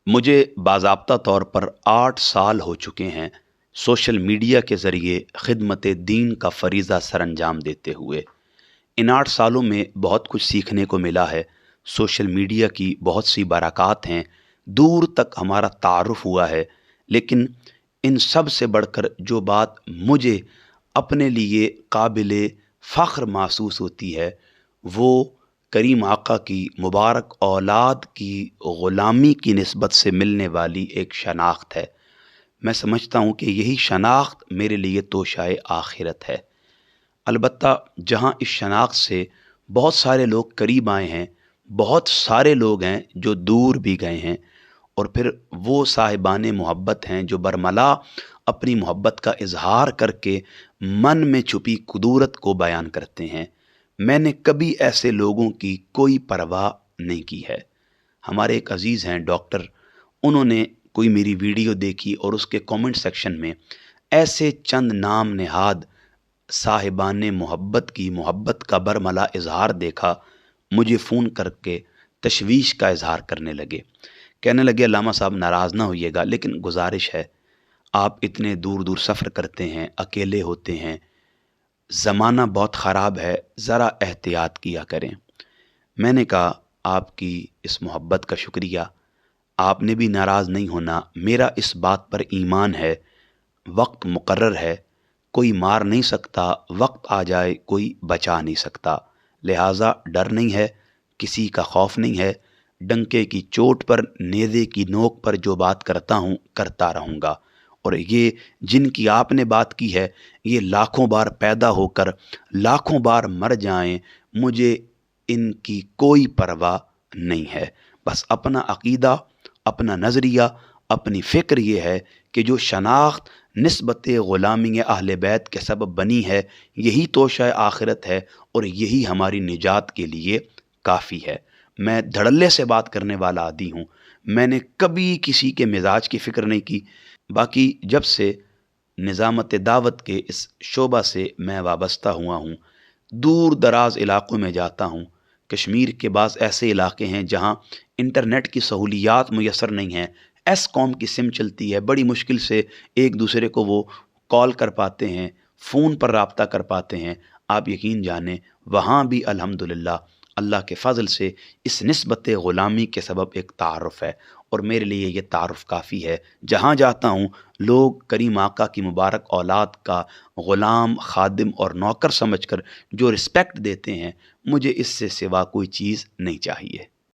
मुझे बाज़ाब्ता तौर पर 8 साल हो चुके हैं सोशल मीडिया के ज़रिए खिदमत दीन का फ़रीज़ा सरअंजाम देते हुए। इन 8 सालों में बहुत कुछ सीखने को मिला है। सोशल मीडिया की बहुत सी बरक़ात हैं, दूर तक हमारा तारुफ़ हुआ है। लेकिन इन सब से बढ़कर जो बात मुझे अपने लिए काबिल फ़ख्र महसूस होती है, वो करीम आका की मुबारक औलाद की ग़ुलामी की निस्बत से मिलने वाली एक शनाख्त है। मैं समझता हूँ कि यही शनाख्त मेरे लिए तोशाए आखिरत है। अलबत्ता जहाँ इस शनाख्त से बहुत सारे लोग करीब आए हैं, बहुत सारे लोग हैं जो दूर भी गए हैं, और फिर वो साहिबाने मोहब्बत हैं जो बरमला अपनी मोहब्बत का इजहार करके मन में छुपी कुदूरत को बयान करते हैं। मैंने कभी ऐसे लोगों की कोई परवाह नहीं की है। हमारे एक अज़ीज़ हैं डॉक्टर, उन्होंने कोई मेरी वीडियो देखी और उसके कमेंट सेक्शन में ऐसे चंद नाम नेहाद साहिबाने मोहब्बत की मोहब्बत का बरमला इजहार देखा, मुझे फ़ोन करके तशवीश का इजहार करने लगे। कहने लगे, अल्लामा साहब नाराज़ ना होइएगा, लेकिन गुजारिश है, आप इतने दूर दूर सफ़र करते हैं, अकेले होते हैं, ज़माना बहुत ख़राब है, ज़रा एहतियात किया करें। मैंने कहा, आपकी इस मोहब्बत का शुक्रिया, आपने भी नाराज़ नहीं होना। मेरा इस बात पर ईमान है, वक्त मुकर्रर है, कोई मार नहीं सकता, वक्त आ जाए कोई बचा नहीं सकता। लिहाजा डर नहीं है, किसी का खौफ नहीं है। डंके की चोट पर, नेज़े की नोक पर जो बात करता हूँ, करता रहूँगा। और ये जिनकी आपने बात की है, ये लाखों बार पैदा होकर लाखों बार मर जाएं, मुझे इनकी कोई परवाह नहीं है। बस अपना अक़ीदा, अपना नज़रिया, अपनी फ़िक्र ये है कि जो शनाख्त निस्बत ग़ुलामी अहले बैत के सबब बनी है, यही तोशा आखिरत है और यही हमारी निजात के लिए काफ़ी है। मैं धड़ल्ले से बात करने वाला आदि हूँ, मैंने कभी किसी के मिजाज की फ़िक्र नहीं की। बाकी जब से निज़ामत दावत के इस शोबा से मैं वाबस्ता हुआ हूँ, दूर दराज इलाक़ों में जाता हूँ। कश्मीर के बाज़ ऐसे इलाके हैं जहाँ इंटरनेट की सहूलियात मुयस्सर नहीं हैं, एसकॉम की सिम चलती है, बड़ी मुश्किल से एक दूसरे को वो कॉल कर पाते हैं, फ़ोन पर राब्ता कर पाते हैं। आप यकीन जानें, वहाँ भी अल्हम्दुलिल्लाह अल्लाह के फ़ज़ल से इस निस्बत ग़ुलामी के सबब एक तारुफ़ है, और मेरे लिए ये तारुफ़ काफ़ी है। जहाँ जाता हूँ, लोग करीम आका की मुबारक औलाद का ग़ुलाम, खादिम और नौकर समझकर जो रिस्पेक्ट देते हैं, मुझे इससे सिवा कोई चीज़ नहीं चाहिए।